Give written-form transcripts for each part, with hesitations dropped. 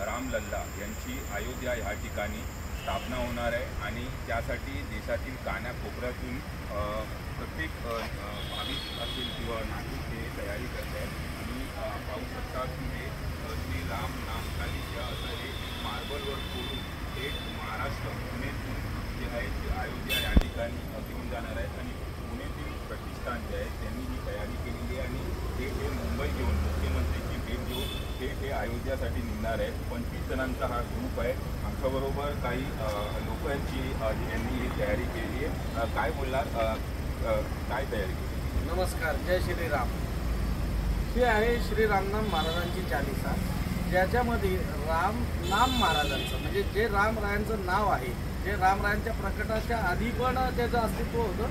रामलल्ला यांची अयोध्या ह्या ठिकाणी स्थापना होणार आहे आणि त्यासाठी देशातील कानाकोपऱ्यातून प्रत्येक भाविक असेल किंवा नागरिक हे तयारी करत आहेत आणि पाहू शकता की हे श्री राम नाम चालीसा असं हे मार्बलवर कोरून थेट महाराष्ट्र पुण्यातून जे आहे ते अयोध्या या ठिकाणी घेऊन जाणार आहेत आणि पुण्यातील प्रतिष्ठान जे आहे त्यांनी ही तयारी केलेली आहे आणि हे मुंबई घेऊन मुख्यमंत्र्यांची भेट घेऊन हे अयोध्यासाठी निघणार आहेत. 25 जणांचा हा ग्रुप आहे. आमच्याबरोबर काही लोक आहेत जी यांनी ही तयारी केली आहे. काय बोलणार, काय तयारी केली? नमस्कार, जय श्रीराम. ही आहे श्री रामनाम महाराजांची चालीसा, ज्याच्यामध्ये राम नाम महाराजांचं म्हणजे जे रामरायांचं नाव आहे, जे रामरायांच्या प्रकटाच्या आधी पण त्याचं अस्तित्व होतं,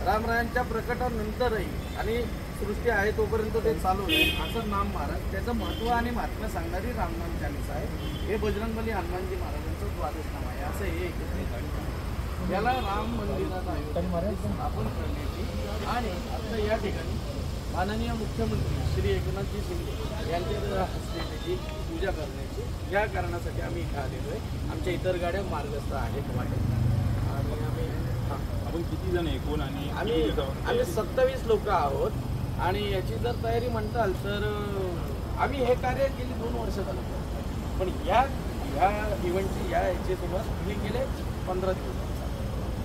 रामरायांच्या प्रकटानंतरही आणि सृष्टी आहे तोपर्यंत ते चालू आहे असं नाम महाराज, त्याचं महत्त्व आणि महात्म्य सांगणारी रामनाम चालीसा आहे. हे बजरंगबली हनुमानजी महाराजांचं द्वादश नाम आहे. असं हे एकत्रित याला राम मंदिरात स्थापन करण्याची आणि आता या ठिकाणी माननीय मुख्यमंत्री श्री एकनाथजी शिंदे यांच्या हस्ते त्याची पूजा करण्याची या कारणासाठी आम्ही इथं आलेलो आहे. आमच्या इतर गाड्या मार्गस्थ आहेत वाटेत आणि आपण किती जण एकूण आणि आम्ही 27 लोक आहोत आणि याची जर तयारी म्हणताल तर आम्ही हे कार्य गेली 2 वर्ष झालं, पण या इव्हेंटची याची सुरुवात हे गेले 15 दिवस.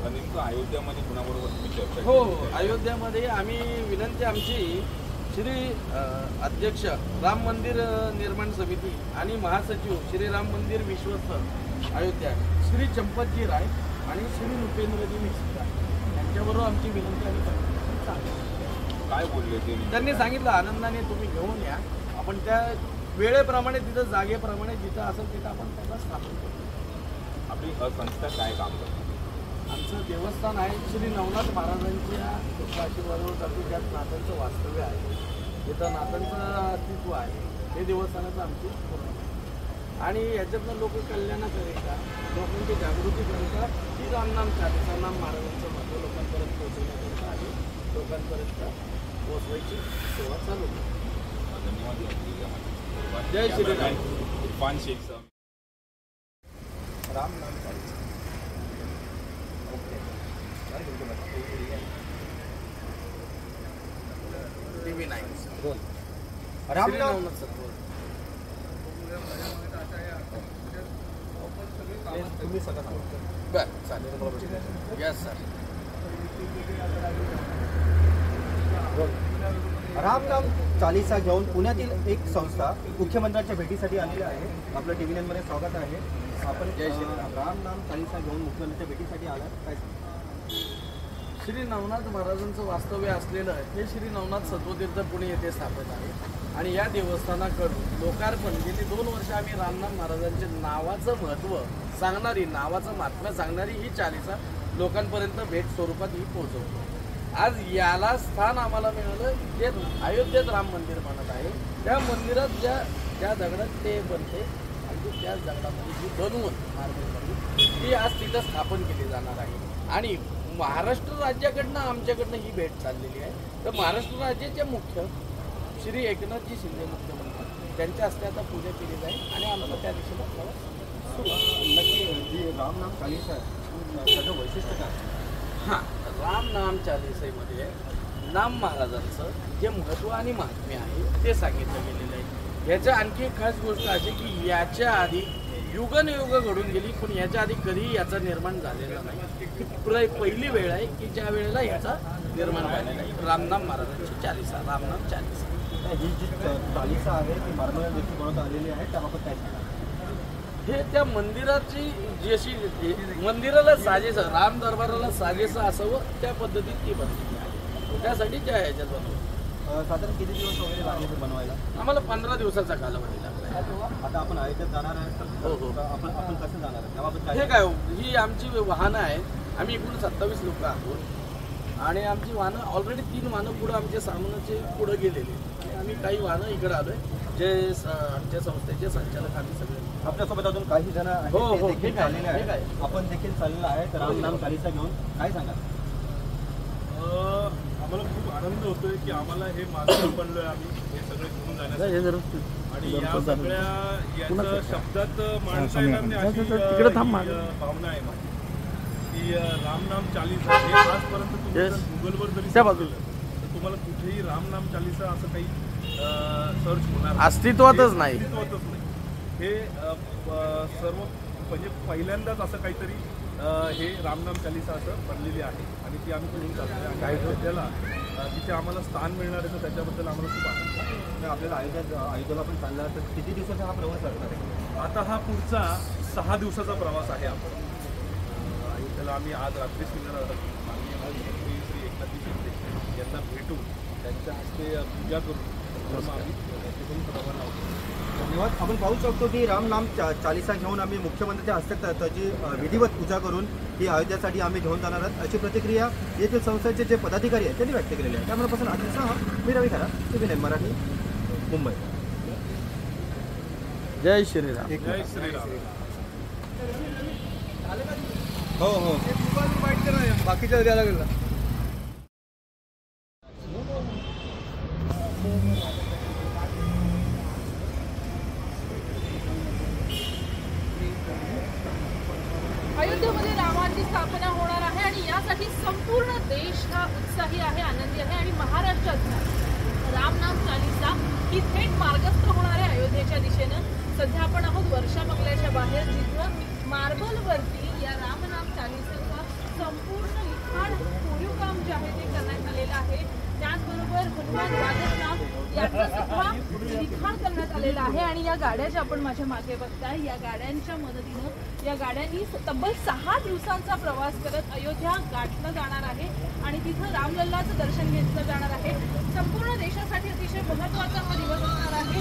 नेमकं अयोध्यामध्ये कुणाबरोबर तुम्ही चर्चा? हो, अयोध्यामध्ये आम्ही विनंती आमची श्री अध्यक्ष राम मंदिर निर्माण समिती आणि महासचिव श्री राम मंदिर विश्वस्त अयोध्या श्री चंपतजी राय आणि श्री नृपेंद्रजी मिश्रा यांच्याबरोबर आमची विनंती आम्ही करतो. काय बोलले ते? त्यांनी सांगितलं आनंदाने तुम्ही घेऊन या, आपण त्या वेळेप्रमाणे तिथं जागेप्रमाणे जिथं असेल तिथं आपण त्याला स्थापन करतो. आपली संस्था काय काम करते? आमचं देवस्थान आहे श्री नवनाथ महाराजांच्या आशीर्वादावर जातो, ज्यात नाथांचं वास्तव्य आहे, जिथं नाथांचं अस्तित्व आहे, हे देवस्थानाचं आमची पूर्ण आणि याच्यातनं लोक कल्याणाकरिता लोकांची जागृती करता ही रामनाम चालीसा नाम महाराजांचं महत्त्व लोकांपर्यंत पोहोचवण्याकरिता आणि लोकांपर्यंत पोहोचवायची सेवा चालू आहे. धन्यवाद. जय श्रीराम. इरफान शेख साहेब. रामनाम चालीसा TV9 रामनाम तुम्ही सगळं बरं चालेल. Yes sir. रामनाम चालीसा घेऊन पुण्यातील एक संस्था मुख्यमंत्र्यांच्या भेटीसाठी आलेली आहे. आपलं TV9 मध्ये स्वागत आहे. आपण रामनाम चालीसा घेऊन मुख्यमंत्र्यांच्या भेटीसाठी आलात, काय? श्री नवनाथ महाराजांचं वास्तव्य असलेलं हे श्री नवनाथ सत्वतीर्थ पुणे येथे स्थापित आहे आणि या देवस्थानाकडून लोकार्पण गेली 2 वर्ष आम्ही रामनाम महाराजांच्या नावाचं महत्त्व सांगणारी, नावाचं महात्म्य सांगणारी ही चालीसा लोकांपर्यंत भेट स्वरूपात ही पोहोचवतो. आज याला स्थान आम्हाला मिळालं जे अयोध्येत राम मंदिर बनत आहे. त्या मंदिरात ज्या दगडात ते बनते आणि त्याच दगडामध्ये जी बनवून मार्बलमध्ये ती आज तिथं स्थापन केली जाणार आहे. आणि महाराष्ट्र राज्याकडनं आमच्याकडनं ही भेट चाललेली आहे. तर महाराष्ट्र राज्याचे मुख्य श्री एकनाथजी शिंदे मुख्यमंत्री त्यांच्या हस्ते आता पूजा केली जाईल आणि आम्हाला त्या दिशेला प्रवास सुरू आहे. नक्की जी राम नाम चालीसा त्याचं वैशिष्ट्य काय? हां, राम नाम चालीसेमध्ये नाम महाराजांचं जे महत्त्व आणि महात्म्य आहे ते सांगितलं गेलेलं आहे. याच्या आणखी एक खास गोष्ट अशी की याच्या आधी युगनयुग घडून गेली पण याच्या आधी कधीही याचा निर्माण झालेला नाही. ही पहिली वेळ आहे की ज्या वेळेला याचा निर्माण झालेला आहे. रामनाम महाराजांची चालीसा, रामनाम चालीसा. ही जी चालीसा आहे ती मार्बल देखील बनवता आलेली आहे, त्याबाबत काय सांगा? हे त्या मंदिराची जशी मंदिराला साजेसं राम दरबाराला साजेसं असावं त्या पद्धतीत ती बनलेली आहे. त्यासाठी त्या ह्याच्यात बनवलं. साधारण किती दिवस वगैरे लागले ते बनवायला? आम्हाला 15 दिवसाचा कालावधी लागला आहे. आता आपण अयोध्येत जाणार आहे तर हो. आपण कसं जाणार आहे त्याबाबत काय? हे काय ही आमची वाहनं आहेत. आम्ही एकूण 27 लोक आहोत आणि आमची वाहनं ऑलरेडी 3 वाहनं पुढं आमच्या सामानाचे पुढं गेलेले आणि आम्ही काही वाहनं इकडं आलोय. जे आमच्या संस्थेचे संचालक आम्ही सगळे आपल्यासोबत अजून काही जण आहेत हो, ते देखील ठीक आहे, चाललेले ठीक आहेत. आहे. आपण देखील चाललेलं आहे तर राम नाम चालीसा घेऊन काय सांगा? आम्हाला खूप आनंद होतोय की आम्हाला हे मार्ग बनलोय आम्ही हे सगळे घेऊन जाण्यासाठी आणि या सगळ्या याच्या शब्दात मांडता येणार नाही अशी भावना आहे माझी की रामनाम चालीसा हे आजपर्यंत तुम्ही जर गुगलवर जरी सर्च केलं तर तुम्हाला कुठेही रामनाम चालीसा असं काही सर्च होणार अस्तित्वातच नाही. अस्तित्वातच नाही. हे सर्व म्हणजे पहिल्यांदाच असं काहीतरी हे रामनाम चालीसा असं बनलेली आहे आणि ती आम्ही करून चालतोय आणि अयोध्येला तिथे आम्हाला स्थान मिळणार आहे तर त्याच्याबद्दल आम्हाला खूप आनंद आहे. तर आपल्याला अयोध्येला पण चालला तर किती दिवसाचा हा प्रवास असणार आहे? आता हा पुढचा 6 दिवसाचा प्रवास आहे आपला. अयोध्येला आम्ही आज रात्रीच निघणार आहोत. माननीय मुख्यमंत्री श्री एकनाथजी शिंदे यांना भेटून त्यांच्या हस्ते पूजा करून मग आम्ही तिथून रवाना होतो. धन्यवाद. आपण पाहू शकतो की राम नाम चालीसा घेऊन आम्ही मुख्यमंत्र्यांच्या हस्ते त्याची विधिवत पूजा करून ही अयोध्येसाठी आम्ही घेऊन जाणार आहोत अशी प्रतिक्रिया येथील संस्थेचे जे पदाधिकारी आहेत त्यांनी व्यक्त केलेली आहे. त्यामुळेपासून आजचा मी रवी खरा TVN मराठी मुंबई. जय श्रीराम. जय श्रीराम. हो बाकीच्या द्यायला गेला. अयोध्येमध्ये रामाची स्थापना होणार आहे आणि यासाठी संपूर्ण देश हा उत्साही आहे, आनंदी आहे आणि महाराष्ट्रात रामनाम चालीसा ही थेट मार्गस्थ होणार आहे अयोध्येच्या दिशेनं. सध्या आपण आहोत वर्षा बंगल्याच्या बाहेर जिथं मार्बलवरती या रामनाम चालीसेचा संपूर्ण लिखाण कोरीव काम जे आहे ते करण्यात आलेलं आहे. त्याचबरोबर हनुमान वादननाम याचं सुद्धा लिखाण करण्यात आलेलं आहे आणि या गाड्या ज्या आपण माझ्या मागे बघताय या गाड्यांच्या मदतीनं या गाड्यांनी तब्बल 6 दिवसांचा प्रवास करत अयोध्या गाठलं जाणार आहे आणि तिथं रामलल्लाचं दर्शन घेतलं जाणार आहे. संपूर्ण देशासाठी अतिशय महत्त्वाचा हा दिवस असणार आहे.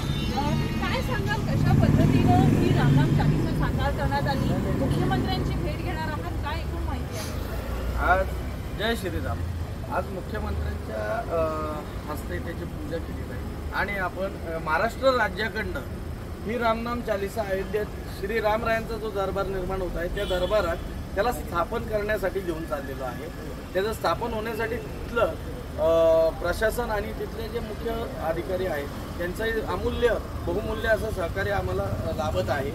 काय सांगाल कशा पद्धतीनं ही रामनाम चालीसा साकार करण्यात आली? मुख्यमंत्र्यांची भेट घेणार आहात, काय एकूण माहिती आहे? आज जय श्रीराम. आज मुख्यमंत्र्यांच्या हस्ते त्याची पूजा केली जाईल आणि आपण महाराष्ट्र राज्याकडनं ही रामनाम चालीसा अयोध्येत श्री रामरायांचा जो दरबार निर्माण होत आहे त्या दरबारात त्याला स्थापन करण्यासाठी घेऊन चाललेलो आहे. त्याचं स्थापन होण्यासाठी तिथलं प्रशासन आणि तिथले जे मुख्य अधिकारी आहेत त्यांचंही अमूल्य बहुमूल्य असं सहकार्य आम्हाला लाभत आहे.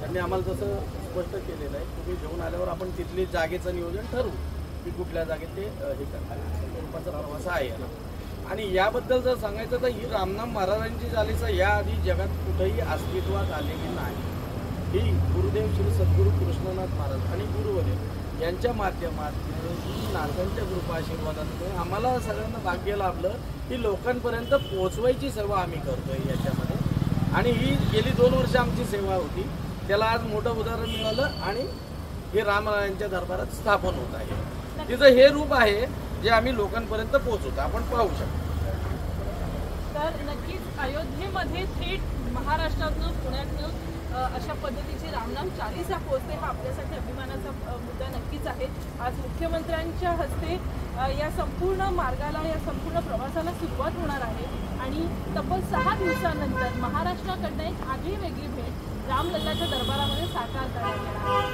त्यांनी आम्हाला तसं स्पष्ट केलेलं आहे. तुम्ही घेऊन आल्यावर आपण तिथली जागेचं नियोजन ठरवू की कुठल्या जागेत ते हे करणार. स्वरूपाचा प्रवास आहे आणि याबद्दल जर सांगायचं तर ही रामनाम महाराजांची चालीसा याआधी जगात कुठेही अस्तित्वात आलेली नाही. ही गुरुदेव श्री सद्गुरू कृष्णनाथ महाराज आणि गुरुवर्य यांच्या माध्यमातून नाथांच्या कृपा आशीर्वादातून आम्हाला सगळ्यांना भाग्य लाभलं की लोकांपर्यंत पोचवायची सेवा आम्ही करतोय याच्यामध्ये आणि ही गेली 2 वर्ष आमची सेवा होती. त्याला आज मोठं उदाहरण मिळालं आणि हे रामरायांच्या दरबारात स्थापन होत आहे. तिचं हे रूप आहे जे आम्ही लोकांपर्यंत पोहोचवतो. आपण पाहू शकतो. तर नक्कीच अयोध्येमध्ये थेट महाराष्ट्रातनं पुण्यातनं अशा पद्धतीची रामनाम चालीसा पोहोचते हा आपल्यासाठी अभिमानाचा मुद्दा नक्कीच आहे. आज मुख्यमंत्र्यांच्या हस्ते या संपूर्ण मार्गाला, या संपूर्ण प्रवासाला सुरुवात होणार आहे आणि तब्बल 6 दिवसानंतर महाराष्ट्राकडनं एक आगळी वेगळी भेट रामलल्लाच्या दरबारामध्ये साकार करण्यात येणार आहे.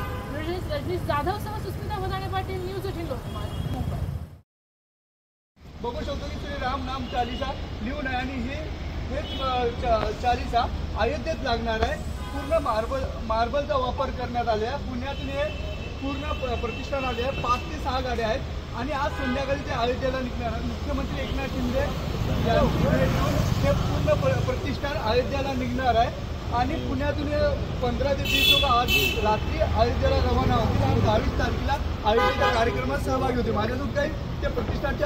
रजनीश जाधवसह सुस्मिता वदाणे पाटील, न्यूज 18 लोकमत, मुंबई. बघू शकतो की श्री राम नाम चालीसा लिहून आहे आणि हेच चालीसा अयोध्येत लागणार आहे. पूर्ण मार्बलचा वापर करण्यात आले आहे. पुण्यातून हे पूर्ण प्रतिष्ठान आले आहे. 5 ते 6 गाड्या आहेत आणि आज संध्याकाळी ते अयोध्येला निघणार आहे. मुख्यमंत्री एकनाथ शिंदे यांची भेट घेऊन हे पूर्ण प्रतिष्ठान अयोध्येला निघणार आहे आणि पुण्यातून 15 ते 20 लोक आज रात्री अयोध्येला रवाना होतील आणि 22 तारखेला अयोध्येच्या कार्यक्रमात सहभागी होते. माझ्यासोबत काही ते प्रतिष्ठानचे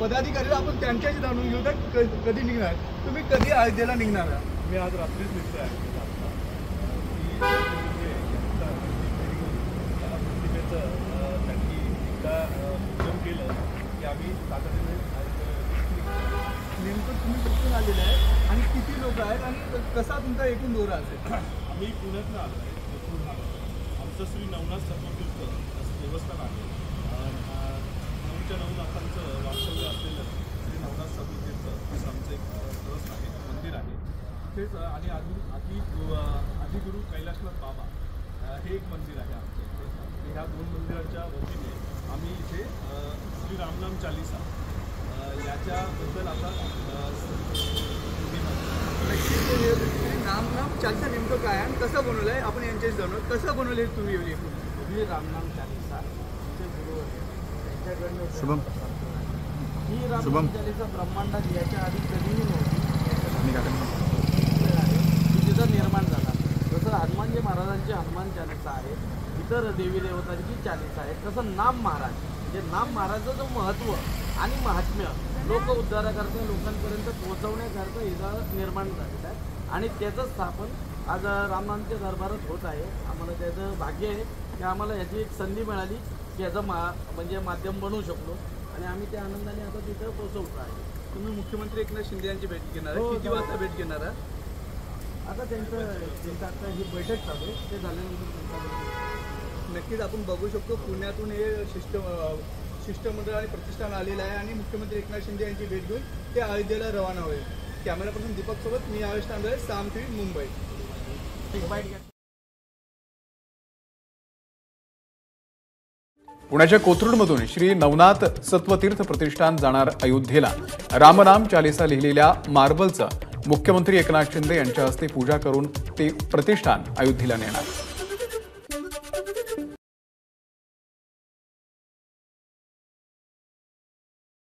पदाधिकारी, आपण त्यांच्याशी जाणून घेऊ तर कधी निघणार, तुम्ही कधी अयोध्येला निघणार आहात? मी आज रात्रीच निघतो आहे. त्यांनी एकदा सूचन केलं की आम्ही तातडीने नेमकं तुम्ही कुठून आलेले आहे आणि किती लोक आहेत आणि कसा तुमचा एकूण दौरा असेल? आम्ही पुण्यातनं आलो आहे. तिथून आमचं श्री नवनाथ सत्वतीर्थ देवस्थान आहे. 9च्या 9 नाथांचं वास्तव्य असलेलं श्री नवनाथ सत्वतीर्थ असं आमचं एक देवस्थान आहे, मंदिर आहे. तेच आणि आदिगुरु कैलाशनाथ बाबा हे एक मंदिर आहे आमचं इथे. ह्या 2 मंदिराच्या वतीने आम्ही इथे श्री रामनाम चालीसा याच्याबद्दल आता रामनाम चालीसा नेमकं काय आणि कसं बनवलं आहे आपण यांच्याशी जाणू. कसं बनवले तुम्ही ही रामनाम चालीसा आमचे गुरु होते त्यांच्याकडनं शुभम. ही रामनाम चालीसा ब्रह्मांडात याच्या आधी कधीही नव्हती. तिथं निर्माण झाला. जसं हनुमानजी महाराजांची हनुमान चालीसा आहे, इतर देवी देवतांची चालीसा आहे, तसं नाम महाराज म्हणजे नाम महाराजाचं महत्त्व आणि महात्म्य लोक उद्धाराकरता लोकांपर्यंत पोहोचवण्याकरता इथं निर्माण झालेलं आहे आणि त्याचं स्थापन आज रामनामच्या दरबारात होत आहे. आम्हाला त्याचं भाग्य आहे की आम्हाला याची एक संधी मिळाली की याचं म्हणजे माध्यम बनवू शकलो आणि आम्ही त्या आनंदाने आता तिथं पोहोचवतो आहे. तुम्ही मुख्यमंत्री एकनाथ शिंदे यांची भेट घेणार आहे, किती वाजता भेट घेणार आहे? आता त्यांचं आता ही बैठक चालू आहे, ते झाल्यानंतर नक्कीच आपण बघू शकतो पुण्यातून हे शिष्टमंडळ आणि प्रतिष्ठान आलेलं आहे आणि मुख्यमंत्री एकनाथ शिंदे यांची भेट घेऊन ते अयोध्येला रवाना होईल. कॅमेरा पर्सन दीपक सोबत मी आवेश तांबे, साम टीव्ही, मुंबई. पुण्याच्या कोथरूडमधून श्री नवनाथ सत्वतीर्थ प्रतिष्ठान जाणार अयोध्येला. रामनाम चालीसा लिहिलेल्या मार्बलचं मुख्यमंत्री एकनाथ शिंदे यांच्या हस्ते पूजा करून ते प्रतिष्ठान अयोध्येला नेणार.